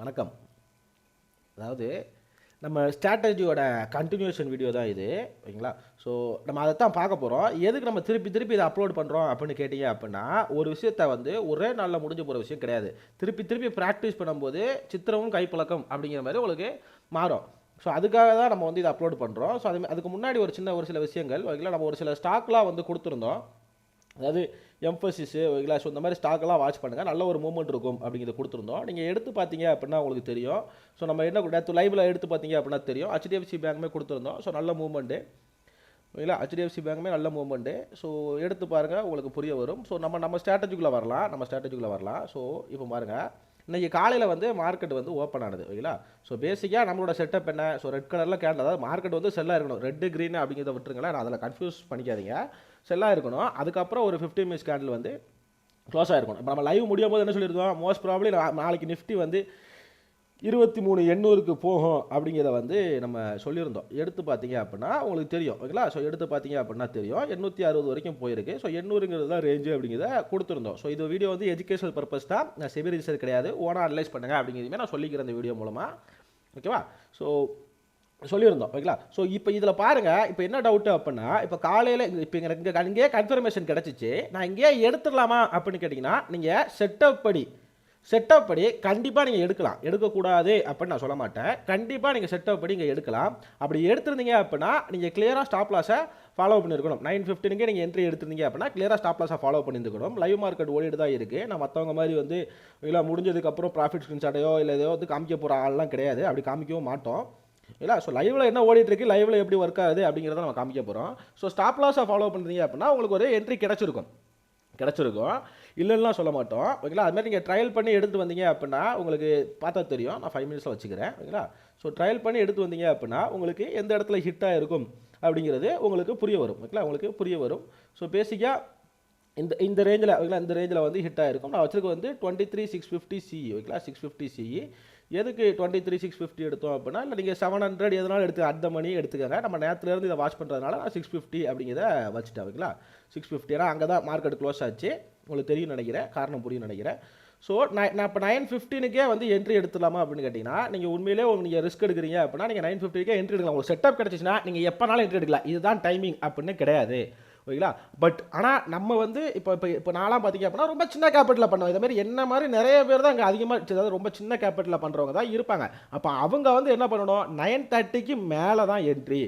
வணக்கம். அதாவது நம்ம ஸ்ட்ராட்டஜியோட கண்டினியூஷன் வீடியோ தான் இது, ஓகேங்களா? ஸோ நம்ம அதை தான் பார்க்க போகிறோம். எதுக்கு நம்ம திருப்பி திருப்பி இதை அப்லோட் பண்ணுறோம் அப்படின்னு கேட்டிங்க அப்படின்னா, ஒரு விஷயத்தை வந்து ஒரே நாளில் முடிஞ்சு போகிற விஷயம் கிடையாது. திருப்பி திருப்பி ப்ராக்டிஸ் பண்ணும்போது சித்திரமும் கைப்பழக்கம் அப்படிங்கிற மாதிரி உங்களுக்கு மாறும். ஸோ அதுக்காக தான் நம்ம வந்து இதை அப்லோட் பண்ணுறோம். ஸோ அதுக்கு முன்னாடி ஒரு சில விஷயங்கள், ஓகேங்களா? நம்ம ஒரு சில ஸ்டாக்லாம் வந்து கொடுத்துருந்தோம். அதாவது எம்ஃபசிஸு, ஓகேங்களா? ஸோ இந்த மாதிரி ஸ்டாக்கெல்லாம் வாட்ச் பண்ணுங்கள், நல்ல ஒரு மூவ்மெண்ட் இருக்கும் அப்படிங்கிறத கொடுத்துருந்தோம். நீங்கள் எடுத்து பார்த்தீங்க அப்படின்னா உங்களுக்கு தெரியும். ஸோ நம்ம என்ன நேற்று லைவில் எடுத்து பார்த்தீங்க அப்படின்னா தெரியும். HDFC பேங்க்குமே கொடுத்துருந்தோம். ஸோ நல்ல மூவ்மெண்ட்டு, ஓகேங்களா? HDFC பேங்க்குமே நல்ல மூவ்மெண்ட்டு. ஸோ எடுத்து பாருங்கள், உங்களுக்கு புரிய வரும். ஸோ நம்ம ஸ்ட்ராட்டஜிக்குள்ளே வரலாம். ஸோ இப்போ பாருங்கள், இன்றைக்கி காலையில் வந்து மார்க்கெட் வந்து ஓப்பன் ஆனது, ஓகேங்களா? ஸோ பேசிக்காக நம்மளோட செட்டப் என்ன? ஸோ ரெட் கலரில் கேண்டில், அதாவது மார்க்கெட் வந்து செல்லாக இருக்கணும். ரெட்டு க்ரீன் அப்படிங்கிறத விட்டுருங்களேன், நான் அதில் கன்ஃபியூஸ் பண்ணிக்காதீங்க. செல்லாக இருக்கணும். அதுக்கப்புறம் ஒரு 15 மினிட்ஸ் கேண்டில் வந்து க்ளோஸ் ஆகிருக்கணும். இப்போ நம்ம லைவ் முடியும் போது என்ன சொல்லியிருந்தோம்? மோஸ்ட் ப்ராபப்ளி நாளைக்கு நிஃப்டி வந்து 23,800க்கு போகும் அப்படிங்கிறத வந்து நம்ம சொல்லியிருந்தோம். எடுத்து பார்த்தீங்க அப்படின்னா உங்களுக்கு தெரியும், ஓகேங்களா? ஸோ எடுத்து பார்த்தீங்க அப்படின்னா தெரியும் 860 வரைக்கும் போயிருக்கு. ஸோ 800ங்கிறது தான் ரேஞ்சு அப்படிங்கிறத கொடுத்துருந்தோம். ஸோ இது வீடியோ வந்து எஜுகேஷனல் பர்பஸ் தான், நான் செபி ரிஜிஸ்டர் கிடையாது. ஓனாக அனலைஸ் பண்ணுங்கள் அப்படிங்கிறதுமே நான் சொல்லிக்கிறேன் இந்த வீடியோ மூலமாக, ஓகேவா? ஸோ சொல்லியிருந்தோம், ஓகேங்களா? ஸோ இப்போ இதில் பாருங்கள், இப்போ என்ன டவுட்டு அப்படின்னா, இப்போ காலையில் இப்போ எனக்கு இங்கே கன்ஃபர்மேஷன் கிடச்சிச்சு, நான் இங்கேயே எடுத்துடலாமா அப்படின்னு கேட்டிங்கன்னா, நீங்கள் செட்டப் படி கண்டிப்பாக நீங்கள் எடுக்கக்கூடாது அப்படின்னு நான் சொல்ல மாட்டேன். கண்டிப்பாக நீங்கள் செட்டப் படி இங்கே எடுக்கலாம். அப்படி எடுத்துருந்தீங்க அப்படின்னா நீங்கள் கிளியராக ஸ்டாப் லாஸை ஃபாலோ பண்ணியிருக்கணும். 9:15க்கே நீங்கள் என்ட்ரி எடுத்துருந்தீங்க அப்படின்னா கிளியராக ஸ்டாப் லாஸை ஃபாலோ பண்ணியிருக்கணும். லைவ் மார்க்கெட் ஓடிட்டு தான் இருக்குது. நான் மற்றவங்க மாதிரி வந்து இல்லை முடிஞ்சதுக்கப்புறம் ப்ராஃபிட் ஸ்க்ரீன்ஷாட்டையோ இல்லை ஏதோ வந்து காமிக்க போகிற ஆள்லாம் கிடையாது. அப்படி காமிக்கவும் மாட்டோம், இல்லை. ஸோ லைவில் என்ன ஓடிட்டுருக்கு, லைவில் எப்படி ஒர்க் ஆகுது அப்படிங்கிறத நம்ம காமிக்க போகிறோம். ஸோ ஸ்டாப் லாஸை ஃபாலோ பண்ணுறீங்க அப்படின்னா உங்களுக்கு ஒரு என்ட்ரி கிடச்சிருக்கும். இல்லைன்னா சொல்ல மாட்டோம், ஓகேங்களா? அதுமாதிரி நீங்கள் ட்ரையல் பண்ணி எடுத்துகிட்டு வந்தீங்க அப்படின்னா உங்களுக்கு பார்த்தா தெரியும். நான் 5 மினிட்ஸில் வச்சுக்கிறேன், ஓகேங்களா? ஸோ ட்ரையல் பண்ணி எடுத்து வந்தீங்க அப்படின்னா உங்களுக்கு எந்த இடத்துல ஹிட்டாக இருக்கும் அப்படிங்கிறது உங்களுக்கு புரிய வரும், ஓகேங்களா? உங்களுக்கு புரிய வரும். ஸோ பேசிக்காக இந்த ரேஞ்சில், ஓகேங்களா? இந்த ரேஞ்சில் வந்து ஹிட் ஆகிருக்கும். நான் வச்சுருக்க வந்து 23,650 CE, ஓகேங்களா? 650 CE. எதுக்கு 23,650 எடுத்தோம் அப்படின்னா, இல்லை நீங்கள் 700 எதனாலும் எடுத்து அந்த மணி எடுத்துக்கோங்க. நம்ம நேரத்துலேருந்து இதை வாட்ச் பண்ணுறதுனால நான் 650 அப்படிங்கிறத வச்சுட்டேன், ஓகேங்களா? 650 ஏன்னா அங்கே தான் மார்க்கெட் க்ளோஸ் ஆச்சு. உங்களுக்கு தெரியும் நினைக்கிறேன், காரணம் புரியும் நினைக்கிறேன். ஸோ நான் இப்போ 9:15க்கே வந்து என்ட்ரி எடுத்துலாமா அப்படின்னு கேட்டிங்கன்னா, நீங்கள் உண்மையிலே நீங்கள் ரிஸ்க் எடுக்கிறீங்க அப்படின்னா நீங்கள் 9:50க்கே என்ட்ரி எடுக்கலாம். உங்களுக்கு செட்டப் கிடச்சிச்சுன்னா நீங்கள் எப்போனாலும் என்ட்ரி எடுக்கலாம். இதுதான் டைமிங் அப்படின்னு கிடையாது, ஓகேங்களா? பட் ஆனால் நம்ம வந்து இப்போ நான்லாம் பார்த்தீங்க அப்படின்னா ரொம்ப சின்ன கேபிட்டலில் பண்ணுவோம். இதே மாதிரி என்ன மாதிரி நிறைய பேர் தான் அங்கே அதிகமாக, அதாவது ரொம்ப சின்ன கேபிட்டலில் பண்ணுறவங்க தான் இருப்பாங்க. அப்போ அவங்க வந்து என்ன பண்ணணும், 9:30க்கு மேலே தான் என்ட்ரி.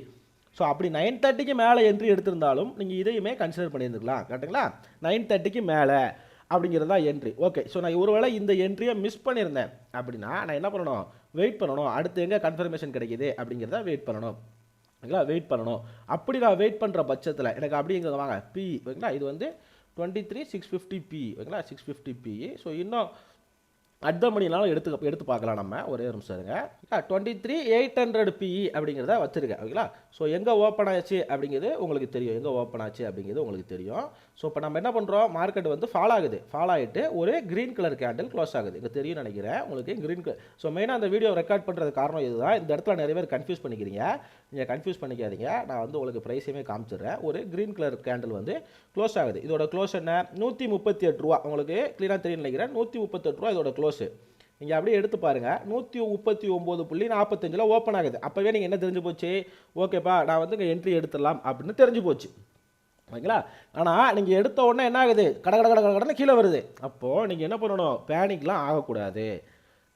ஸோ அப்படி 9:30க்கு மேலே என்ட்ரி எடுத்திருந்தாலும் நீங்கள் இதையுமே கன்சிடர் பண்ணியிருந்துக்கலாம், கரெக்டுங்களா? 9:30க்கு மேலே அப்படிங்கிறது தான் என்ட்ரி. ஓகே. ஸோ நான் ஒருவேளை இந்த என்ட்ரியை மிஸ் பண்ணியிருந்தேன் அப்படின்னா நான் என்ன பண்ணணும், வெயிட் பண்ணணும். அடுத்து எங்கே கன்ஃபர்மேஷன் கிடைக்கிது அப்படிங்கிறத வெயிட் பண்ணணும், ஓகேங்களா? வெயிட் பண்ணணும். அப்படி நான் வெயிட் பண்ணுற பட்சத்தில் எனக்கு அப்படிங்கிறது வாங்க பி, ஓகேங்களா? இது வந்து 23,650 P, ஓகேங்களா? 650 P. ஸோ இன்னும் அடுத்த மணினாலும் எடுத்து பார்க்கலாம். நம்ம ஒரே நிமிஷம் இருங்க. 23,800 PE அப்படிங்கிறத வச்சுருக்கேன், ஓகேங்களா? ஸோ எங்கே ஓப்பன் ஆச்சு அப்படிங்கிறது உங்களுக்கு தெரியும். ஸோ இப்போ நம்ம என்ன பண்ணுறோம், மார்க்கெட் வந்து ஃபால் ஆகிட்டு ஒரு க்ரீன் கலர் கேண்டில் க்ளோஸ் ஆகுது. இங்கே தெரியும் நினைக்கிறேன் உங்களுக்கு க்ரீன் கலர். ஸோ மெயினாக அந்த வீடியோ ரெக்கார்ட் பண்ணுறது காரணம் இதுதான். இந்த இடத்துல நிறைய பேர் கன்ஃபியூஸ் பண்ணிக்கிறீங்க. நீங்கள் கன்ஃபியூஸ் பண்ணிக்காதீங்க. நான் வந்து உங்களுக்கு ப்ரைஸையுமே காமிச்சிடுறேன். ஒரு க்ரீன் கலர் கேண்டில் வந்து க்ளோஸ் ஆகுது. இதோட க்ளோஸ் என்ன, 138 ரூபா. உங்களுக்கு க்ளீனாக தெரியும் நினைக்கிறேன். 138 ரூபா இதோட க்ளோஸ். நீங்கள் அப்படியே எடுத்து பாருங்கள், 139.45 ஓப்பன் ஆகுது. அப்போவே நீங்கள் என்ன தெரிஞ்சு போச்சு, ஓகேப்பா நான் வந்து இங்கே என்ட்ரி எடுத்துடலாம் அப்படின்னு தெரிஞ்சு போச்சு, ஓகேங்களா? ஆனால் நீங்கள் எடுத்த உடனே என்ன ஆகுது, கடன்னு கீழே வருது. அப்போது நீங்கள் என்ன பண்ணணும், பேனிக்லாம் ஆகக்கூடாது.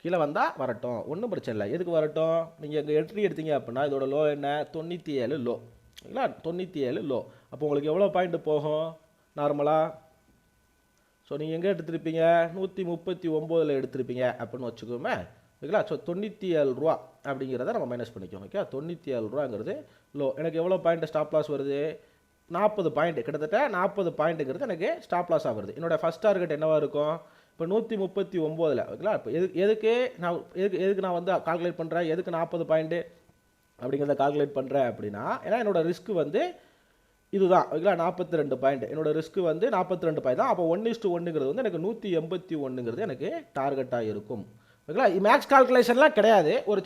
கீழே வந்தால் வரட்டும், ஒன்றும் பிரச்சனை இல்லை. எதுக்கு வரட்டும், நீங்கள் இங்கே என்ட்ரி எடுத்தீங்க அப்படின்னா இதோட லோ என்ன, 97 லோ, ஓகேங்களா? 97 லோ. அப்போ உங்களுக்கு எவ்வளோ பாயிண்ட் போகும் நார்மலாக? ஸோ நீங்கள் எங்கே எடுத்துருப்பீங்க, 139 எடுத்துருப்பீங்க அப்படின்னு வச்சுக்கோமே, ஓகேங்களா? ஸோ 97 ரூபா அப்படிங்கிறத நம்ம மைனஸ் பண்ணிக்கோம், ஓகே? 97 ரூபாங்கிறது லோ. எனக்கு எவ்வளோ பாயிண்ட் ஸ்டாப் லாஸ் வருது, 40 பாயிண்ட், கிட்டத்தட்ட 40 பாயிண்ட்டுங்கிறது எனக்கு ஸ்டாப் லாஸாக வருது. என்னோடய ஃபஸ்ட் டார்கெட் என்னவாக இருக்கும், இப்போ 139, ஓகேங்களா? இப்போ எதுக்கு நான் வந்து கால்குலேட் பண்ணுறேன், எதுக்கு 40 பாயிண்ட்டு அப்படிங்கிறத கால்குலேட் பண்ணுறேன் அப்படின்னா, ஏன்னா என்னோடய ரிஸ்க்கு வந்து இதுதான், ஓகேங்களா? 42 பாயிண்ட் என்னோட ரிஸ்க்கு வந்து 42 பாயிண்ட் தான். அப்போ 1:1ங்கிறது வந்து எனக்கு 181ங்கிறது எனக்கு டார்கெட்டாக இருக்கும், ஓகேங்களா. மேக்ஸ் கால்குலேஷன்லாம் கிடையாது. ஒரு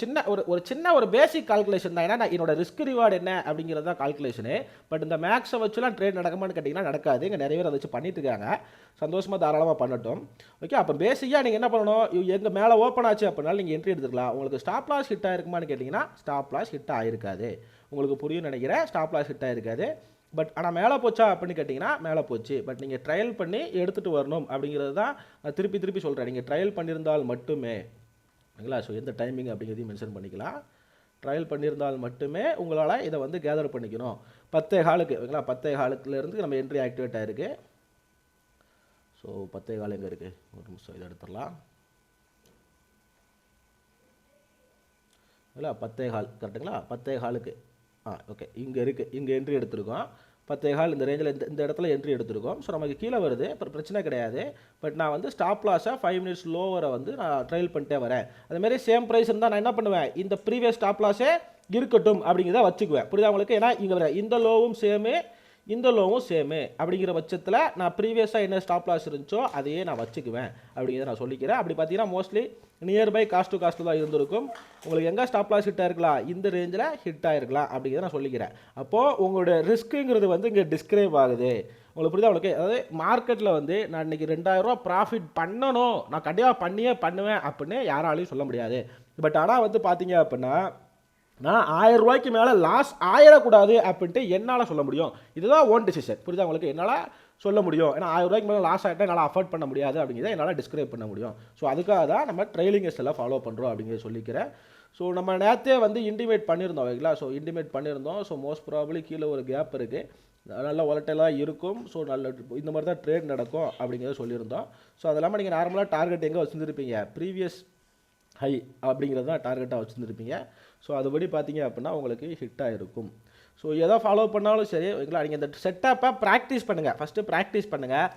சின்ன ஒரு பேசிக் கால்குலேஷன் தான். ஏன்னா என்னோட ரிஸ்க் ரிவார்டு என்ன அப்படிங்கிறது தான் கால்குலேஷனு. பட் இந்த மேக்ஸை வச்சுலாம் ட்ரேட் நடக்குமான்னு கேட்டிங்கன்னா நடக்காது. இங்கே நிறைய பேர் அதை வச்சு பண்ணிட்டு இருக்காங்க. சந்தோஷமாக தாராளமாக பண்ணட்டும். ஓகே, அப்போ பேசிக்காக நீங்கள் என்ன பண்ணணும், எங்கள் மேலே ஓப்பன் ஆச்சு அப்படின்னா நீங்கள் என்ட்ரி எடுத்துக்கலாம். உங்களுக்கு ஸ்டாப் லாஸ் ஹிட் ஆயிருக்குமான்னு கேட்டிங்கன்னா ஸ்டாப் லாஸ் ஹிட் ஆயிருக்காது. உங்களுக்கு புரியும் நினைக்கிறேன். ஸ்டாப் லாஸ் ஹிட் ஆயிருக்காது. பட் ஆனால் மேலே போச்சா அப்படின்னு கேட்டிங்கன்னா மேலே போச்சு. பட் நீங்கள் ட்ரையல் பண்ணி எடுத்துகிட்டு வரணும் அப்படிங்கிறது தான் நான் திருப்பி சொல்கிறேன். நீங்கள் ட்ரையல் பண்ணியிருந்தால் மட்டுமே, ஓகேங்களா. ஸோ எந்த டைமிங் அப்படிங்கிறதையும் மென்ஷன் பண்ணிக்கலாம். ட்ரையல் பண்ணியிருந்தால் மட்டுமே உங்களால் இதை வந்து கேதர் பண்ணிக்கணும். 10:15, ஓகேங்களா. 10:15 நம்ம என்ட்ரி ஆக்டிவேட் ஆகிருக்கு. ஸோ 10:15 எங்கே இருக்குது, ஒரு நிமிஷம் இதை எடுத்துடலாம். ஓகேங்களா, 10:15 கரெக்டுங்களா. 10:15 ஓகே, இங்கே இருக்குது. இங்கே என்ட்ரி எடுத்திருக்கோம். 10:15 இந்த ரேஞ்சில் இந்த இடத்துல என்ட்ரி எடுத்திருக்கோம். ஸோ நமக்கு கீழே வருது, அப்புறம் பிரச்சனை கிடையாது. பட் நான் வந்து ஸ்டாப் லாஸை 5 மினிட்ஸ் லோவரை வந்து நான் ட்ரையல் பண்ணிட்டே வரேன். அதுமாரி சேம் ப்ரைஸ் இருந்தால் நான் என்ன பண்ணுவேன், இந்த ப்ரீவியஸ் ஸ்டாப் லாஸே இருக்கட்டும் அப்படிங்கிறத வச்சுக்குவேன். புரியுதா உங்களுக்கு. ஏன்னா இங்கே இந்த லோவும் சேமு, இந்த லோவும் சேமு அப்படிங்கிற பட்சத்தில் நான் ப்ரீவியஸாக என்ன ஸ்டாப் லாஸ் இருந்துச்சோ அதையே நான் வச்சுக்குவேன் அப்படிங்கிறத நான் சொல்லிக்கிறேன். அப்படி பார்த்தீங்கன்னா mostly nearby cost to cost தான் இருந்திருக்கும். உங்களுக்கு எங்கே ஸ்டாப் லாஸ் ஹிட் ஆயிருக்கலாம், இந்த ரேஞ்சில் ஹிட் ஆயிருக்கலாம் அப்படிங்கிறத நான் சொல்லிக்கிறேன். அப்போது உங்களோட ரிஸ்க்குங்கிறது வந்து இங்கே டிஸ்கிரைப் ஆகுது. உங்களுக்கு புரியுதா உங்களுக்கு. அதாவது மார்க்கெட்டில் வந்து நான் இன்றைக்கி 2000 ரூபா ப்ராஃபிட் பண்ணணும், நான் கண்டிப்பாக பண்ணுவேன் அப்படின்னு யாராலையும் சொல்ல முடியாது. பட் ஆனால் வந்து பார்த்தீங்க அப்படின்னா நான் 1000 ரூபாய்க்கு மேலே லாஸ் ஆயிடக்கூடாது அப்படின்ட்டு என்னால் சொல்ல முடியும். இதுதான் ஓன் டிசிஷன். புரியுதா உங்களுக்கு. என்னால் சொல்ல முடியும். ஏன்னா 1000 ரூபாய்க்கு மேலே லாஸ் ஆகிட்டா என்னால் அஃபோர்ட் பண்ண முடியாது அப்படிங்கிறத என்னால் டிஸ்கிரைப் பண்ண முடியும். ஸோ அதுக்காக தான் நம்ம ட்ரெயிலிங் எல்லாம் ஃபாலோ பண்ணுறோம் அப்படிங்கிறத சொல்லிக்கிறேன். ஸோ நம்ம நேற்றே வந்து இன்டிமேட் பண்ணியிருந்தோம், ஓகேங்களா. ஸோ இன்டிமேட் பண்ணியிருந்தோம். ஸோ மோஸ்ட் ப்ராபப்ளி கீழே ஒரு கேப் இருக்குது, நல்லா வாலட்டைலாக இருக்கும். ஸோ நல்ல இந்த மாதிரி தான் ட்ரேட் நடக்கும் அப்படிங்கிறத சொல்லியிருந்தோம். ஸோ அது இல்லாமல் நீங்கள் நார்மலாக டார்கெட் எங்கே வச்சுருந்துருப்பீங்க, ப்ரீவியஸ் ஹை அப்படிங்கிறது தான் டார்கெட்டாக வச்சுருந்துருப்பீங்க. ஸோ அதுபடி பார்த்தீங்க அப்படின்னா உங்களுக்கு ஹிட்டாக இருக்கும். ஸோ எதை ஃபாலோ பண்ணாலும் சரி, ஓகேங்களா. நீங்கள் இந்த செட்டப்பை ப்ராக்டிஸ் பண்ணுங்கள். ஃபஸ்ட்டு ப்ராக்டிஸ் பண்ணுங்கள்.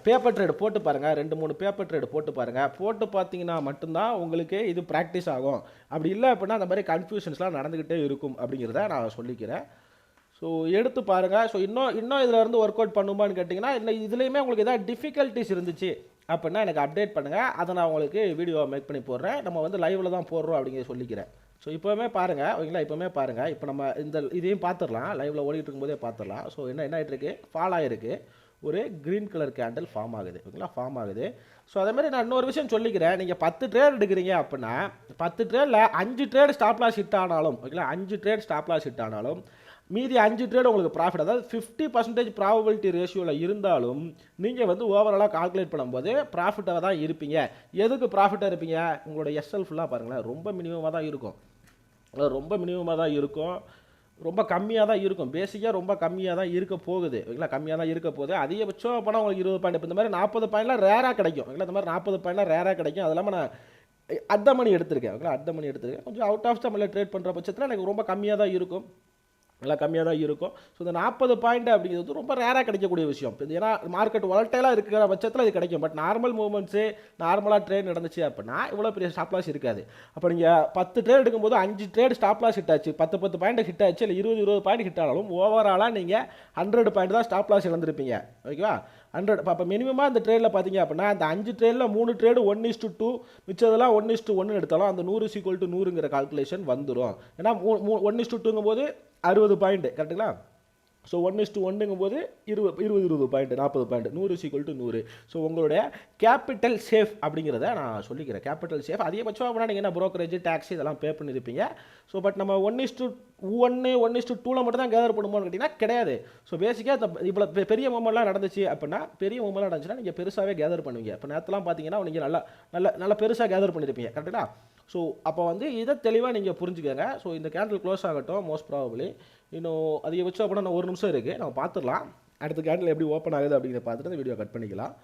பேப்பர் ட்ரேடு போட்டு பாருங்கள். 2-3 பேப்பர் ட்ரேடு போட்டு பாருங்கள். போட்டு பார்த்தீங்கன்னா மட்டும்தான் உங்களுக்கு இது ப்ராக்டிஸ் ஆகும். அப்படி இல்லை அப்படின்னா அந்த மாதிரி கன்ஃபியூஷன்ஸ்லாம் நடந்துக்கிட்டே இருக்கும் அப்படிங்கிறத நான் சொல்லிக்கிறேன். ஸோ எடுத்து பாருங்கள். ஸோ இன்னும் இதில் இருந்து ஒர்க் அவுட் பண்ணுமான்னு கேட்டிங்கன்னா, இல்லை இதுலேயுமே உங்களுக்கு எதாவது டிஃபிகல்ட்டிஸ் இருந்துச்சு அப்படின்னா எனக்கு அப்டேட் பண்ணுங்கள். அதை நான் உங்களுக்கு வீடியோ மேக் பண்ணி போடுறேன். நம்ம வந்து லைவில் தான் போடுறோம் அப்படிங்கிறத சொல்லிக்கிறேன். ஸோ இப்போவுமே பாருங்கள், ஓகேங்களா. இப்போவுமே பாருங்கள். இப்போ நம்ம இதையும் பார்த்துடலாம், லைவில் ஓடிட்டு இருக்கும்போதே பார்த்துடலாம். ஸோ என்ன ஆகிட்டுருக்கு, ஃபால் ஆகிருக்கு. ஒரு க்ரீன் கலர் கேண்டில் ஃபார்ம் ஆகுது, ஓகேங்களா. ஃபார்ம் ஆகுது. ஸோ அதேமாதிரி நான் இன்னொரு விஷயம் சொல்லிக்கிறேன். நீங்கள் 10 ட்ரேட் எடுக்கிறீங்க அப்படின்னா 10 ட்ரேடில் 5 ட்ரேட் ஸ்டாப் லாஸ் ஹிட் ஆனாலும், ஓகேங்களா, 5 ட்ரேட் ஸ்டாப் லாஸ் ஹிட் ஆனாலும் மீதி 5 ட்ரேட் உங்களுக்கு ப்ராஃபிட், அதாவது 50% ப்ராபபிலிட்டி ரேஷியோவில் இருந்தாலும் நீங்கள் வந்து ஓவராலாக கால்குலேட் பண்ணும்போது ப்ராஃபிட்டாக தான் இருப்பீங்க. எதுக்கு ப்ராஃபிட்டாக இருப்பீங்க, உங்களோட எஸ்எல் ஃபுல்லாக பாருங்களேன், ரொம்ப மினிமமாக தான் இருக்கும். ரொம்ப மினிமமாக தான் இருக்கும், ரொம்ப கம்மியாக தான் இருக்கும். பேசிக்காக ரொம்ப கம்மியாக தான் இருக்க போகுது, ஓகேங்களா. கம்மியாக தான் இருக்க போகுது. அதிகபட்சம் போனால் உங்களுக்கு 20 பாயிண்ட். இப்போ இந்த மாதிரி 40 பாயிண்ட்லாம் ரேராக கிடைக்கும், ஓகேங்களா. இந்த மாதிரி 40 பாயிண்ட்லாம் ரேராக கிடைக்கும். அது இல்லாமல் நான் அட் த மணி எடுத்திருக்கேன், ஓகேங்களா. அட் த மணி எடுத்திருக்கேன். கொஞ்சம் அவுட் ஆஃப் தமிழில் ட்ரேட் பண்ணுற பட்சத்தில் எனக்கு ரொம்ப கம்மியாக தான் இருக்கும், நல்லா கம்மியாக தான் இருக்கும். ஸோ இந்த 40 பாயிண்ட் அப்படிங்கிறது ரொம்ப ரேராக கிடைக்கக்கூடிய விஷயம். ஏன்னா மார்க்கெட் வாலட்டைலாக இருக்கிற பட்சத்தில் இது கிடைக்கும். பட் நார்மல் மூவ்மெண்ட்ஸு, நார்மலாக ட்ரேட் நடந்துச்சு அப்படின்னா இவ்வளோ பெரிய ஸ்டாப் லாஸ் இருக்காது. அப்போ நீங்கள் 10 ட்ரேட் எடுக்கும்போது 5 ட்ரேட் ஸ்டாப் லாஸ் ஹிட் ஆச்சு, 10 பாயிண்ட் ஹிட் ஆச்சு, இல்லை 20 பாயிண்ட் ஹிட் ஆனாலும் ஓவராலாக நீங்கள் 100 பாயிண்ட் தான் ஸ்டாப் லாஸ் இழந்திருப்பீங்க, ஓகேவா. 100. அப்போ மினிமமாக இந்த ட்ரேடில் பார்த்தீங்க அப்படின்னா அந்த 5 ட்ரேடில் 3 ட்ரேடு 1:2, மிச்சதெல்லாம் 1:1 எடுத்தாலும் அந்த 100 = 100ங்கிற கால்குலேஷன் வந்துடும். ஏன்னா 1:2ங்கும் போது 60 பாயிண்ட், கரெக்டுங்களா. ஸோ 1:1ங்கும் போது 20 பாயிண்ட், 40 பாயிண்ட், 100 = 100. ஸோ உங்களுடைய கேபிட்டல் சேஃப் அப்படிங்கிறத நான் சொல்லிக்கிறேன். கேபிட்டல் சேஃப் அதிகபட்சம் அப்படின்னா நீங்கள் என்ன ப்ரோக்கரேஜ், டேக்ஸ் இதெல்லாம் பே பண்ணியிருப்பீங்க. ஸோ பட் நம்ம 1:1, 1:2ல் மட்டும் தான் கேதர் பண்ணுமோன்னு கேட்டிங்கன்னா கிடையாது. ஸோ பேசிக்காக இவ்வளோ பெரிய மூமெண்ட்லாம் நடந்துச்சு அப்படின்னா, பெரிய மூமெண்ட்லாம் நடந்துச்சுன்னா நீங்கள் பெருசாகவே கேதர் பண்ணுவீங்க. இப்போ நேரத்தெல்லாம் பார்த்தீங்கன்னா நீங்கள் நல்லா பெருசாக கேதர் பண்ணியிருப்பீங்க, கரெக்டுங்களா. ஸோ அப்போ வந்து இதை தெளிவாக நீங்கள் புரிஞ்சுக்கோங்க. ஸோ இந்த கேண்டில் க்ளோஸ் ஆகட்டும். மோஸ்ட் ப்ராபபிளி இன்னும் அதிகபட்சம் அப்படின்னா 1 நிமிஷம் இருக்குது, நம்ம பார்த்துடலாம். அடுத்த கேண்டில் எப்படி ஓப்பன் ஆகுது அப்படிங்கிறத பார்த்துட்டு இந்த வீடியோ கட் பண்ணிக்கலாம்.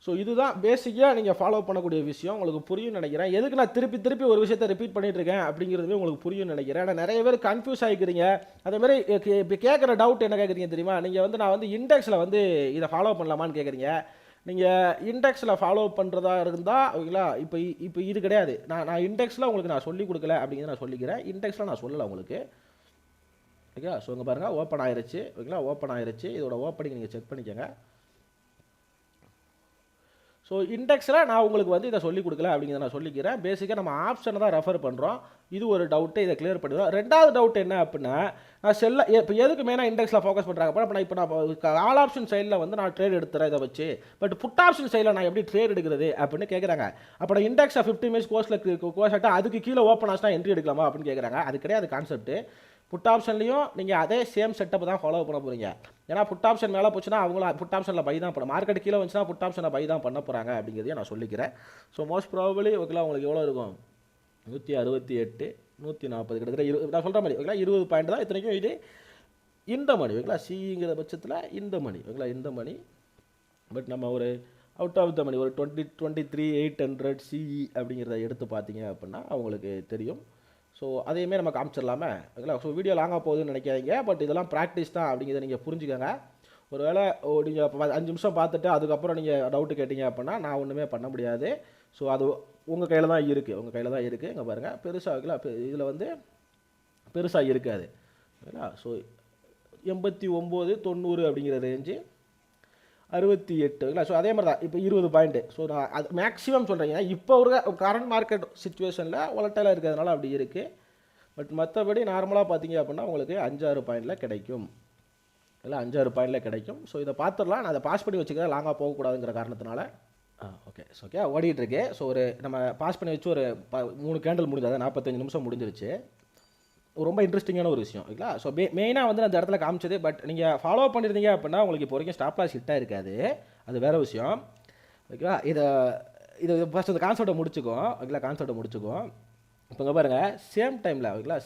ஸோ இதுதான் பேசிக்காக நீங்கள் ஃபாலோ பண்ணக்கூடிய விஷயம். உங்களுக்கு புரியும் நினைக்கிறேன். எதுக்கு நான் திருப்பி ஒரு விஷயத்தை ரிப்பீட் பண்ணிட்டு இருக்கேன் அப்படிங்கிறதுவே உங்களுக்கு புரியும் நினைக்கிறேன். ஆனால் நிறைய பேர் கன்ஃபியூஸ் ஆகிக்கிறீங்க. அதேமாதிரி இப்போ கேட்குற டவுட் என்ன கேட்குறீங்க தெரியுமா, நீங்கள் வந்து நான் வந்து இண்டெக்ஸில் வந்து இதை ஃபாலோ பண்ணலாமான்னு கேட்குறீங்க. நீங்கள் இண்டெக்ஸில் ஃபாலோ பண்ணுறதா இருந்தால், ஓகேங்களா. இப்போ இது கிடையாது. நான் இண்டெக்ஸில் உங்களுக்கு நான் சொல்லிக் கொடுக்கல அப்படிங்கிறத நான் சொல்லிக்கிறேன். இண்டெக்ஸில் நான் சொல்லலை உங்களுக்கு, ஓகே. ஸோ இங்கே பாருங்கள், ஓப்பன் ஆயிருச்சு, ஓகேங்களா. ஓப்பன் ஆயிருச்சு. இதோட ஓப்பனிங் நீங்கள் செக் பண்ணிக்கோங்க. ஸோ இண்டெக்ஸில் நான் உங்களுக்கு வந்து இதை சொல்லிக் கொடுக்கல அப்படிங்கிறத நான் சொல்லிக்கிறேன். பேசிக்காக நம்ம ஆப்ஷனை தான் ரெஃபர் பண்ணுறோம். இது ஒரு டவுட்டு, இதை கிளியர் பண்ணிடுவோம். ரெண்டாவது டவுட் என்ன அப்படின்னா, நான் இப்போ எதுக்கு மெயினாக இண்டெக்ஸில் ஃபோக்கஸ் பண்ணுறாங்க அப்படின்னா, இப்போ நான் ஆல் ஆப்ஷன் சைடில் வந்து நான் ட்ரேட் எடுத்துறேன் இதை வச்சு, பட் புட் ஆப்ஷன் சைடில் நான் எப்படி ட்ரேட் எடுக்கிறது அப்படின்னு கேட்குறாங்க. அப்போ நான் இண்டெக்ஸை 50 மினிட்ஸ் கோர்ஸ் ஆகிட்டா அதுக்கு கீழே ஓப்பன் ஆச்சுன்னா என்ட்ரி எடுக்கலாமா அப்படின்னு கேட்குறாங்க. அது கிடையாது கான்செப்ட். புட் ஆப்ஷன்லையும் நீங்கள் அதே சேம் செட்டப் தான் ஃபாலோ பண்ண போகிறீங்க. ஏன்னா புட் ஆப்ஷன் மேலே போச்சுன்னா அவங்கள புட் ஆப்ஷனில் பை தான் பண்ண, மார்க்கெட் கீழே வந்துச்சுன்னா புட் ஆப்ஷனில் பை தான் பண்ண போகிறாங்க அப்படிங்கிறதையும் நான் சொல்லிக்கிறேன். ஸோ மோஸ்ட் ப்ராபபிளி ஓகேங்களா உங்களுக்கு எவ்வளோ இருக்கும், 168 140 கிட்டத்தட்ட நான் சொல்கிற மாதிரி ஓகேங்களா 20 பாயிண்ட் தான். இத்தனைக்கும் இது இந்த மணி ஓகேங்களா, சிங்கிற பட்சத்தில் இந்த மணி ஓகேங்களா, இந்த மணி. பட் நம்ம ஒரு அவுட் ஆஃப் த மணி ஒரு 23,800 சிஇ அப்படிங்கிறத எடுத்து பார்த்தீங்க அப்படின்னா அவங்களுக்கு தெரியும். ஸோ அதையுமே நம்ம காமிச்சிடலாமே ஓகேங்களா. ஸோ வீடியோ லாங்காக போகுதுன்னு நினைக்காதீங்க, பட் இதெல்லாம் ப்ராக்டிஸ் தான் அப்படிங்கிறத நீங்கள் புரிஞ்சுக்கோங்க. ஒரு வேளை நீங்கள் 5 நிமிஷம் பார்த்துட்டு அதுக்கப்புறம் நீங்கள் டவுட்டு கேட்டிங்க அப்படின்னா நான் ஒன்றுமே பண்ண முடியாது. ஸோ அது உங்கள் கையில் தான் இருக்குது, உங்கள் கையில் தான் இருக்குது. இங்கே பாருங்கள் பெருசாக ஓகேங்களா, இதில் வந்து பெருசாக இருக்காது ஓகேங்களா. ஸோ 89 90 அப்படிங்கிற ரேஞ்சு 68 ஓகேங்களா. ஸோ அதே மாதிரி தான் இப்போ 20 பாயிண்ட்டு. ஸோ நான் அது மேக்ஸிமம் சொல்கிறேன், ஏன்னா இப்போ ஒரு கரண்ட் மார்க்கெட் சுச்சுவேஷனில் வாலட்டைலாக இருக்கிறதுனால அப்படி இருக்குது. பட் மற்றபடி நார்மலாக பார்த்தீங்க அப்படின்னா உங்களுக்கு 5-6 பாயிண்டில் கிடைக்கும் இல்லை, 5-6 பாயிண்டில் கிடைக்கும். ஸோ இதை பார்த்துடலாம். நான் அதை பாஸ் பண்ணி வச்சுக்கிறேன் லாங்காக போகக்கூடாதுங்கிற காரணத்தினால. ஓகே ஸோ ஓகே ஓடிட்டுருக்கு. ஸோ ஒரு நம்ம பாஸ் பண்ணி வச்சு ஒரு 3 கேண்டில் முடிஞ்சது, 45 நிமிஷம் முடிஞ்சிருச்சு. ரொம்ப இன்ட்ரெஸ்டிங்கான ஒரு விஷயம் ஓகேங்களா. ஸோ மெயினாக வந்து அந்த இடத்துல காமிச்சது. பட் நீங்கள் ஃபாலோ பண்ணியிருந்தீங்க அப்படின்னா உங்களுக்கு இப்போ வரைக்கும் ஸ்டாப் லாஸ் ஹிட்டாக இருக்காது, அது வேறு விஷயம் ஓகேவா. இதை ஃபஸ்ட் அந்த கான்செப்டை முடிச்சுக்கோம் ஓகேங்களா, கான்செப்டை முடிச்சுக்கோம். இப்போ இங்கே பாருங்கள் சேம் டைமில் ஓகேங்களா,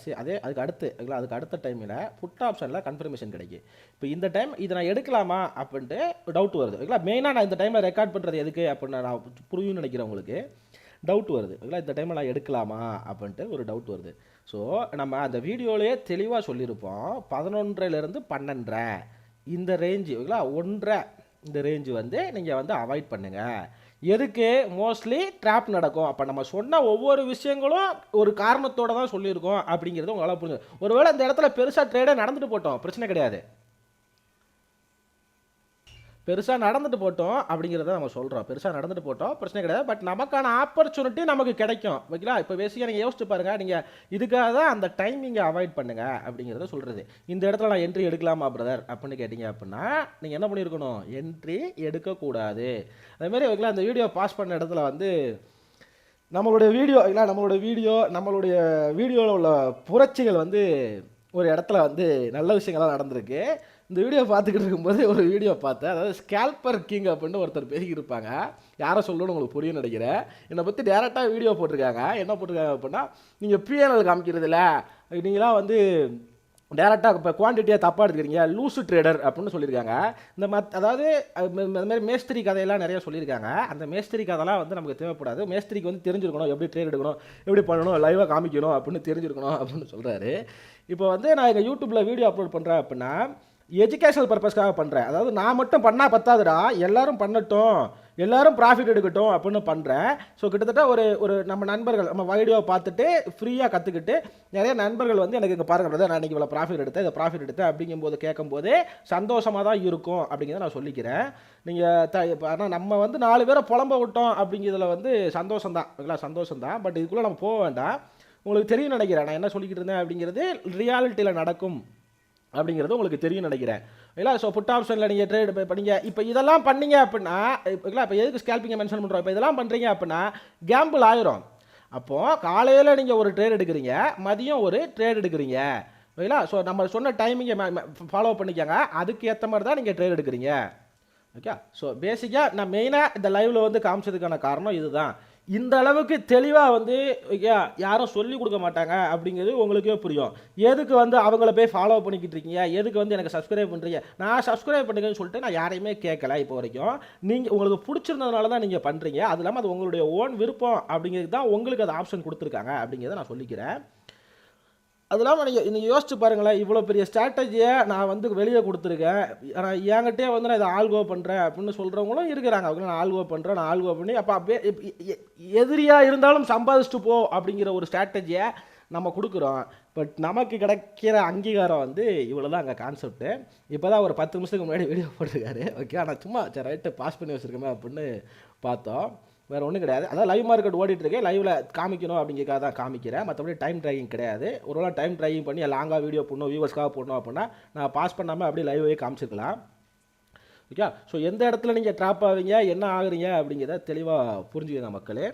அதுக்கு அடுத்து ஓகேங்களா, அதுக்கு அடுத்த டைமில் புட் ஆப்ஷனில் கன்ஃபர்மேஷன் கிடைக்கும். இப்போ இந்த டைம் இதை நான் எடுக்கலாமா அப்படின்ட்டு டவுட் வருது ஓகேங்களா. மெயினாக நான் இந்த டைமில் ரெக்கார்ட் பண்ணுறது எதுக்கு அப்படின்னு நான் புரியும்னு நினைக்கிறேன். உங்களுக்கு டவுட் வருது ஓகேங்களா, இந்த டைமில் நான் எடுக்கலாமா அப்படின்ட்டு ஒரு டவுட் வருது. ஸோ நம்ம அந்த வீடியோலேயே தெளிவாக சொல்லியிருப்போம், 11லேருந்து 12 இந்த ரேஞ்சு ஓகேங்களா, 1.5 இந்த ரேஞ்சு வந்து நீங்கள் வந்து அவாய்ட் பண்ணுங்கள். எதுக்கு, மோஸ்ட்லி ட்ராப் நடக்கும். அப்போ நம்ம சொன்ன ஒவ்வொரு விஷயங்களும் ஒரு காரணத்தோடு தான் சொல்லியிருக்கோம் அப்படிங்கிறது உங்களால் புரிஞ்சு. ஒருவேளை இந்த இடத்துல பெருசாக ட்ரேடே நடந்துட்டு போட்டோம், பிரச்சனை கிடையாது, பெருசாக நடந்துட்டு போட்டோம் அப்படிங்கிறத நம்ம சொல்கிறோம். பெருசாக நடந்துட்டு போட்டோம் பிரச்சனை கிடையாது, பட் நமக்கான ஆப்பர்ச்சுனிட்டி நமக்கு கிடைக்கும் ஓகேங்களா. இப்போ பேசிக்காக நீங்கள் யோசிச்சு பாருங்கள், நீங்கள் இதுக்காக தான் அந்த டைமிங்கை அவாய்ட் பண்ணுங்கள் அப்படிங்கிறத சொல்கிறது. இந்த இடத்துல நான் என்ட்ரி எடுக்கலாமா பிரதர் அப்படின்னு கேட்டிங்க அப்படின்னா நீங்கள் என்ன பண்ணியிருக்கணும், என்ட்ரி எடுக்கக்கூடாது. அதேமாதிரி ஓகேங்களா, அந்த வீடியோ பாஸ் பண்ண இடத்துல வந்து நம்மளுடைய வீடியோவில் உள்ள புரட்சிகள் வந்து ஒரு இடத்துல வந்து நல்ல விஷயங்கள்லாம் நடந்திருக்கு. இந்த வீடியோ பார்த்துக்கிட்டு இருக்கும்போது ஒரு வீடியோ பார்த்தேன், அதாவது ஸ்கேல்பர் கிங் அப்படின்னு ஒருத்தர் பேசிக்கிட்டு இருப்பாங்க. யாரை சொல்லணும்னு உங்களுக்கு புரியும் நினைக்கிறேன். என்னை பற்றி டேரெக்டாக வீடியோ போட்டிருக்காங்க. என்ன போட்டிருக்காங்க அப்படின்னா, நீங்கள் பிஎன்எல் காமிக்கிறதில்ல, நீங்களாம் வந்து டேரெக்டாக இப்போ குவான்டிட்டியாக தப்பாக எடுத்துக்கிறீங்க, லூசு ட்ரேடர் அப்படின்னு சொல்லியிருக்காங்க. அதாவது இந்த மாதிரி மேஸ்திரி கதையெல்லாம் நிறையா சொல்லியிருக்காங்க. அந்த மேஸ்திரி கதைலாம் வந்து நமக்கு தேவைப்படாது. மேஸ்திரிக்கு வந்து தெரிஞ்சிருக்கணும் எப்படி ட்ரேட் எடுக்கணும், எப்படி பண்ணணும், லைவாக காமிக்கணும் அப்படின்னு தெரிஞ்சிருக்கணும் அப்படின்னு சொல்கிறாரு. இப்போ வந்து நான் எங்கள் யூடியூப்பில் வீடியோ அப்லோட் பண்ணுறேன் அப்படின்னா எஜுகேஷனல் பர்பஸ்க்காக பண்ணுறேன். அதாவது நான் மட்டும் பண்ணால் பத்தாதுடா, எல்லோரும் பண்ணட்டும், எல்லோரும் ப்ராஃபிட் எடுக்கட்டும் அப்படின்னு பண்ணுறேன். ஸோ கிட்டத்தட்ட ஒரு நம்ம நண்பர்கள் நம்ம வீடியோவை பார்த்துட்டு ஃப்ரீயாக கற்றுக்கிட்டு நிறைய நண்பர்கள் வந்து எனக்கு இங்கே பாருங்கள் நான் இன்றைக்கி இவ்வளோ ப்ராஃபிட் எடுத்தேன், இதை ப்ராஃபிட் எடுத்தேன் அப்படிங்கும்போது கேட்கும்போது சந்தோஷமாக தான் இருக்கும் அப்படிங்கிறத நான் சொல்லிக்கிறேன். நீங்கள் ஆனால் நம்ம வந்து 4 பேரை புலம்ப விட்டோம் அப்படிங்கிறதுல வந்து சந்தோஷம்தான் ஓகேங்களா, சந்தோஷம்தான். பட் இதுக்குள்ளே நம்ம போக வேண்டாம். உங்களுக்கு தெரியும் நினைக்கிறேன் நான் என்ன சொல்லிக்கிட்டு இருந்தேன் அப்படிங்கிறது ரியாலிட்டியில் நடக்கும் அப்படிங்கிறது உங்களுக்கு தெரியும் நினைக்கிறேன் இல்லை. ஸோ புட் ஆப்ஷனில் நீங்கள் ட்ரேட் பண்ணீங்க, இப்போ இதெல்லாம் பண்ணீங்க அப்படின்னா ஓகேங்களா, இப்போ எதுக்கு ஸ்கேல்பிங்கை மென்ஷன் பண்ணுறோம், இப்போ இதெல்லாம் பண்ணுறீங்க அப்படின்னா கேம்பிள் ஆயிரும். அப்போது காலையில் நீங்கள் ஒரு ட்ரேட் எடுக்கிறீங்க, மதியம் ஒரு ட்ரேட் எடுக்கிறீங்க ஓகேங்களா. ஸோ நம்ம சொன்ன டைமிங்கை ஃபாலோ பண்ணிக்கோங்க, அதுக்கு ஏற்ற மாதிரி தான் நீங்கள் ட்ரேட் எடுக்கிறீங்க ஓகே. ஸோ பேசிக்காக நான் மெயினாக இந்த லைவில் வந்து காமிச்சதுக்கான காரணம் இதுதான். இந்த அளவுக்கு தெளிவாக வந்து யாரும் சொல்லி கொடுக்க மாட்டாங்க அப்படிங்கிறது உங்களுக்கே புரியும். எதுக்கு வந்து அவங்கள போய் ஃபாலோ பண்ணிக்கிட்டு இருக்கீங்க, எதுக்கு வந்து எனக்கு சப்ஸ்கிரைப் பண்ணுறீங்க. நான் சப்ஸ்கிரைப் பண்ணுங்கன்னு சொல்லிட்டு நான் யாரையுமே கேட்கல. இப்போ வரைக்கும் நீங்கள் உங்களுக்கு பிடிச்சிருந்ததுனால தான் நீங்கள் பண்ணுறீங்க. அது இல்லாமல் அது உங்களுடைய ஓன் விருப்பம் அப்படிங்கிறது தான் உங்களுக்கு அது ஆப்ஷன் கொடுத்துருக்காங்க அப்படிங்கிறத நான் சொல்லிக்கிறேன். அது இல்லாமல் நீங்கள் யோசிச்சு பாருங்களேன், இவ்வளோ பெரிய ஸ்ட்ராட்டஜியை நான் வந்து வெளியே கொடுத்துருக்கேன். ஆனால் என்கிட்டே வந்து நான் இதை ஆல்கோ பண்ணுறேன் அப்படின்னு சொல்கிறவங்களும் இருக்கிறாங்க. அவங்க நான் ஆல்கோ பண்ணுறேன், நான் ஆல்கோ பண்ணி அப்போ எதிரியாக இருந்தாலும் சம்பாதிச்சுட்டு போ அப்படிங்கிற ஒரு ஸ்ட்ராட்டஜியை நம்ம கொடுக்குறோம். பட் நமக்கு கிடைக்கிற அங்கீகாரம் வந்து இவ்வளோ தான் அங்கே கான்செப்ட்டு. இப்போ தான் ஒரு 10 நிமிஷத்துக்கு முன்னாடி வீடியோ போட்டிருக்காரு. ஓகே, ஆனால் சும்மா சரி ரைட்டு பாஸ் பண்ணி வச்சுருக்கோமே அப்படின்னு பார்த்தோம். வேறு ஒன்றும் கிடையாது. அதான் லைவ் மார்க்கெட் ஓடிட்டுருக்கு, லைவில் காமிக்கணும் அப்படிங்கிறக்காக தான் காமிக்கிறேன். மற்றபடி டைம் ட்ராகிங் கிடையாது. ஒரு வேளை டைம் ட்ராகிங் பண்ணி லாங்காக வீடியோ போடணும், வியூவர்ஸ்க்காக போடணும் அப்படின்னா நான் பாஸ் பண்ணாமல் அப்படியே லைவே காமிச்சிருக்கலாம். ஓகே, ஸோ எந்த இடத்துல நீங்கள் ட்ராப் ஆவீங்க, என்ன ஆகுறீங்க அப்படிங்கிறத தெளிவாக புரிஞ்சுக்கங்க மக்களே.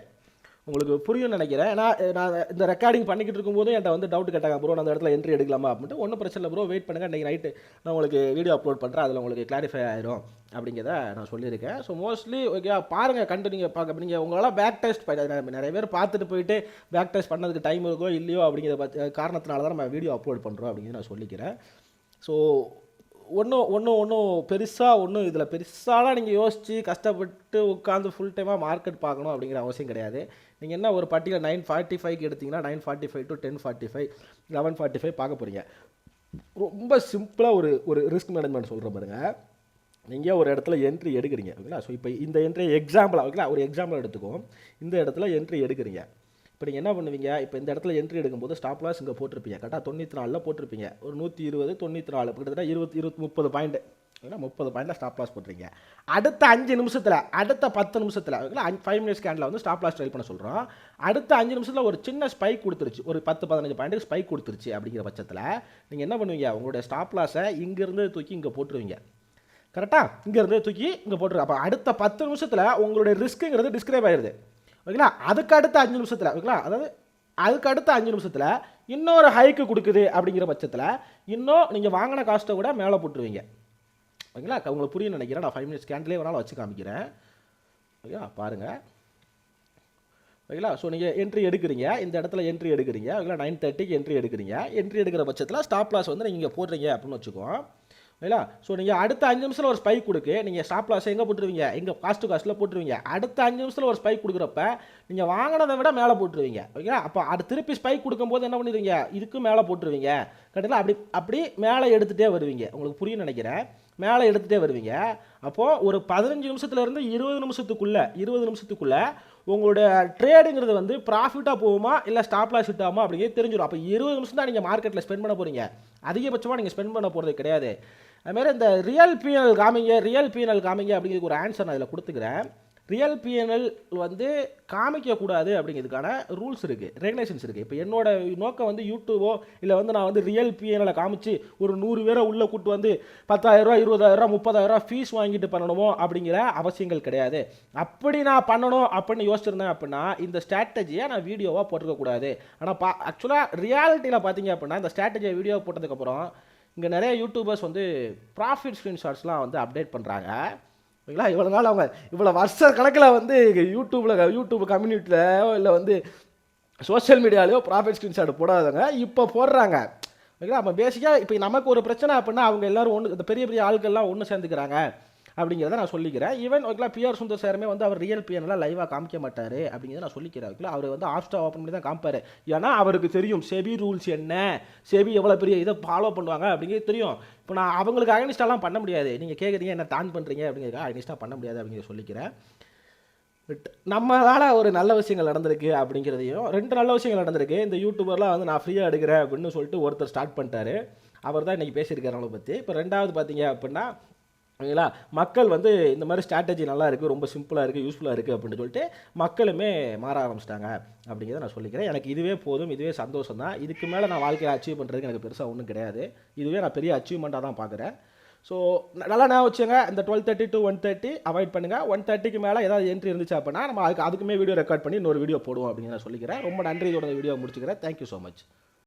உங்களுக்கு புரியும்னு நினைக்கிறேன். ஏன்னா நான் இந்த ரெக்கார்டிங் பண்ணிக்கிட்டு இருக்கும்போது என்கிட்ட வந்து டவுட் கேட்டாங்க, ப்ரோ நான் அந்த இடத்துல என்ட்ரி எடுக்கலாமா அப்படின்ட்டு. ஒன்றும் பிரச்சனை இல்லை ப்ரோ, வெயிட் பண்ணுங்கள், இன்றைக்கி நைட்டு நான் உங்களுக்கு வீடியோ அப்லோட் பண்ணுறேன், அதில் உங்களுக்கு கிளாரிஃபை ஆயிரும் அப்படிங்கிறத நான் சொல்லியிருக்கேன். ஸோ மோஸ்ட்லி ஓகே பாருங்கள், கண்டு நீங்கள் பார்க்க நீங்கள் உங்களால் பேக் டெஸ்ட் நிறைய பேர் பார்த்துட்டு போயிட்டு பேக் டெஸ்ட் பண்ணதுக்கு டைம் இருக்கோ இல்லையோ அப்படிங்கிற காரணத்தினால தான் நம்ம வீடியோ அப்லோட் பண்ணுறோம் அப்படிங்கிறத நான் சொல்லிக்கிறேன். ஸோ ஒன்றும் பெருசாக இதில் பெருசாலாம் நீங்கள் யோசித்து கஷ்டப்பட்டு உட்காந்து ஃபுல் டைமாக மார்க்கெட் பார்க்கணும் அப்படிங்கிற அவசியம் கிடையாது. நீங்கள் என்ன ஒரு பர்டிகுலர் 9:45 எடுத்திங்கன்னா 9:45 to 10:45 11:45 பார்க்க போகிறீங்க. ரொம்ப சிம்பிளாக ஒரு ரிஸ்க் மேனேஜ்மெண்ட் சொல்கிற பாருங்க. நீங்கள் ஒரு இடத்துல என்ட்ரி எடுக்கிறீங்க ஓகேங்களா. ஸோ இப்போ இந்த என்ட்ரி எக்ஸாம்பிளாக ஓகேங்களா, ஒரு எக்ஸாம்பிள் எடுத்துக்கோம். இந்த இடத்துல என்ட்ரி எடுக்கிறீங்க. இப்போ நீங்கள் என்ன பண்ணுவீங்க, இப்போ இந்த இடத்துல என்ட்ரி எடுக்கும்போது ஸ்டாப் லாஸ் இங்கே போட்டிருப்பீங்க, கரெக்டாக 94 போட்டிருப்பீங்க. ஒரு 120 94 கிட்டத்தட்ட 30 பாயிண்ட் ஓகேங்களா, 30 பாயிண்டில் ஸ்டாப் லாஸ் போட்டுறீங்க. அடுத்த 5 நிமிஷத்தில் அடுத்த 10 நிமிஷத்தில் ஓகேங்களா, 5 மினிட்ஸ் கேண்டில் வந்து ஸ்டாப் லாஸ் ட்ரை பண்ண சொல்கிறோம். அடுத்த 5 நிமிஷத்தில் ஒரு சின்ன ஸ்பைக் கொடுத்துருச்சு, ஒரு 10-15 பாயிண்ட்டுக்கு ஸ்பைக் கொடுத்துருச்சு. அப்படிங்கிற பட்சத்தில் நீங்கள் என்ன பண்ணுவீங்க, உங்களுடைய ஸ்டாப் லாஸை இங்கேருந்து தூக்கி இங்கே போட்டுருவீங்க. கரெக்டாக இங்கேருந்து தூக்கி இங்கே போட்டுருங்க. அப்போ அடுத்த 10 நிமிஷத்தில் உங்களுடைய ரிஸ்க்குங்கிறது டிஸ்கிரைப் ஆயிடுது ஓகேங்களா. அதுக்கு அடுத்த 5 நிமிஷத்தில் ஓகேங்களா, அதாவது அதுக்கு அடுத்த 5 நிமிஷத்தில் இன்னொரு ஹைக்கு கொடுக்குது. அப்படிங்கிற பட்சத்தில் இன்னும் நீங்கள் வாங்கின காஸ்ட்டை விட மேலே போட்டுருவீங்க ஓகேங்களா. உங்களுக்கு புரியும் நினைக்கிறேன். நான் 5 மினிட்ஸ் கேண்டிலே வேணாலும் வச்சு காமிக்கிறேன் ஓகேங்களா, பாருங்கள் ஓகேங்களா. ஸோ நீங்கள் என்ட்ரி எடுக்கிறீங்க, இந்த இடத்துல என்ட்ரி எடுக்கிறீங்க ஓகேங்களா, 9:30க்கு என்ட்ரி எடுக்கிறீங்க. என்ட்ரி எடுக்கிற பட்சத்தில் ஸ்டாப் லாஸ் வந்து நீங்கள் இங்கே போடுறீங்க அப்படின்னு வச்சுக்கோம் ஓகேங்களா. ஸோ நீங்கள் அடுத்த 5 நிமிஷத்தில் ஒரு ஸ்பைக் கொடுக்கு, நீங்கள் ஸ்டாப் லாஸ் எங்கே போட்டுருவீங்க, எங்கே காஸ்ட்டில் போட்டுருவீங்க. அடுத்த 5 நிமிஷத்தில் ஒரு ஸ்பைக் கொடுக்குறப்ப நீங்கள் வாங்கினதை விட மேலே போட்டுருவீங்க ஓகேங்களா. அப்போ அது திருப்பி ஸ்பைக் கொடுக்கும்போது என்ன பண்ணிடுவீங்க, இதுக்கு மேலே போட்டுருவீங்க கரெக்டுங்களா. அப்படி மேலே எடுத்துகிட்டே வருவீங்க. உங்களுக்கு புரியும் நினைக்கிறேன். மேலே எடுத்துகிட்டே வருவீங்க. அப்போது ஒரு 15 நிமிஷத்துலேருந்து 20 நிமிஷத்துக்குள்ளே உங்களுடைய ட்ரேடுங்கிறது வந்து ப்ராஃபிட்டாக போகுமா இல்லை ஸ்டாப் லாஸ் ஹிட் ஆகுமா அப்படிங்கிறது தெரிஞ்சிடும். அப்போ 20 நிமிஷம் தான் நீங்கள் மார்க்கெட்டில் ஸ்பெண்ட் பண்ண போகிறீங்க, அதிகபட்சமாக நீங்கள் ஸ்பெண்ட் பண்ண போகிறது கிடையாது. அதுமாதிரி இந்த ரியல் பிஎன்எல் காமிங்க அப்படிங்கிறதுக்கு ஒரு ஆன்சர் நான் இதில் கொடுத்துக்கிறேன். ரியல் பிஎன்எல் வந்து காமிக்கக்கூடாது அப்படிங்கிறதுக்கான ரூல்ஸ் இருக்குது, ரெகுலேஷன்ஸ் இருக்குது. இப்போ என்னோட நோக்கம் வந்து யூடியூபோ இல்லை வந்து நான் வந்து ரியல் பிஎன்எலை காமிச்சு ஒரு 100 பேரை உள்ளே கூட்டு வந்து 10,000 20,000 30,000 ஃபீஸ் வாங்கிட்டு பண்ணணுமோ அப்படிங்கிற அவசியங்கள் கிடையாது. அப்படி நான் பண்ணணும் அப்படின்னு யோசிச்சிருந்தேன் அப்படின்னா இந்த ஸ்ட்ராட்டஜியை நான் வீடியோவாக போட்டிருக்கக்கூடாது. ஆனால் ஆக்சுவலாக ரியாலிட்டியில் பார்த்தீங்க அப்படின்னா இந்த ஸ்ட்ராட்டஜியை வீடியோ போட்டதுக்கப்புறம் இங்கே நிறைய யூடியூபர்ஸ் வந்து ப்ராஃபிட் ஸ்க்ரீன்ஷாட்ஸ்லாம் வந்து அப்டேட் பண்ணுறாங்க ஓகேங்களா. இவ்வளோ நாள் அவங்க இவ்வளோ வருஷ கணக்கில் வந்து யூடியூப் கம்யூனிட்டியில் இல்லை வந்து சோஷியல் மீடியாலேயோ ப்ராஃபிட் ஸ்க்ரீன்ஷாட் போடாதவங்க இப்போ போடுறாங்க ஓகேங்களா. அப்போ பேசிக்காக இப்போ நமக்கு ஒரு பிரச்சனை அப்படின்னா அவங்க எல்லோரும் ஒன்று, இந்த பெரிய ஆட்கள்லாம் ஒன்று சேர்ந்துக்கிறாங்க அப்படிங்கிறத நான் சொல்லிக்கிறேன். ஈவன் ஓகேங்களா பிஆர் சுந்தர் சாருமே வந்து அவர் ரியல் பிஎன்எல்லாம் லைவாக காமிக்க மாட்டார் அப்படிங்கிறத நான் சொல்லிக்கிறேன் ஓகேங்களா. அவர் வந்து ஆஃப் ஸ்டாப் ஓப்பன் பண்ணி தான் காமிப்பார். ஏன்னா அவருக்கு தெரியும் செபி ரூல்ஸ் என்ன, செபி எவ்வளோ பெரிய இதை ஃபாலோ பண்ணுவாங்க அப்படிங்கிறது தெரியும். இப்போ நான் அவங்களுக்கு அகனிஸ்டாலாம் பண்ண முடியாது. நீங்கள் கேட்குறீங்க என்ன டான் பண்ணுறீங்க அப்படிங்கிறத அகனிஸ்டாக பண்ண முடியாது அப்படிங்கிறத சொல்லிக்கிறேன். பட் நம்மளால் ஒரு நல்ல விஷயங்கள் நடந்திருக்கு அப்படிங்கிறதையும் 2 நல்ல விஷயங்கள் நடந்திருக்கு. இந்த யூடியூபர்லாம் வந்து நான் ஃப்ரீயாக எடுக்கிறேன் அப்படின்னு சொல்லிட்டு ஒருத்தர் ஸ்டார்ட் பண்ணிட்டாரு. அவர் தான் இன்றைக்கி பேசியிருக்காரு அவளை பற்றி. இப்போ 2வது பார்த்தீங்க அப்படின்னா ஓகேங்களா, மக்கள் வந்து இந்த மாதிரி ஸ்ட்ராட்டஜி நல்லா இருக்குது, ரொம்ப சிம்பிளாக இருக்குது, யூஸ்ஃபுல்லாக இருக்குது அப்படின்னு சொல்லிட்டு மக்களுமே மாற ஆரம்பிச்சிட்டாங்க அப்படிங்கிறத நான் சொல்லிக்கிறேன். எனக்கு இதுவே போதும், இதுவே சந்தோஷம் தான். இதுக்கு மேலே நான் வாழ்க்கையை அச்சீவ் பண்ணுறதுக்கு எனக்கு பெருசாக ஒன்றும் கிடையாது. இதுவே நான் பெரிய அச்சீவ்மெண்ட்டாக தான் பார்க்குறேன். ஸோ நல்லா நான் வச்சுங்க, இந்த 12:30 to 1:30 அவாய்ட் பண்ணுங்கள். 1:30க்கு மேலே ஏதாவது என்ட்ரி இருந்துச்சு அப்படின்னா நம்ம அதுக்குமே வீடியோ ரெக்கார்ட் பண்ணி இன்னொரு வீடியோ போடுவோம் அப்படின்னு நான் சொல்லிக்கிறேன். ரொம்ப நன்றி, இதோட வீடியோ முடிச்சுக்கிறேன். Thank you so much.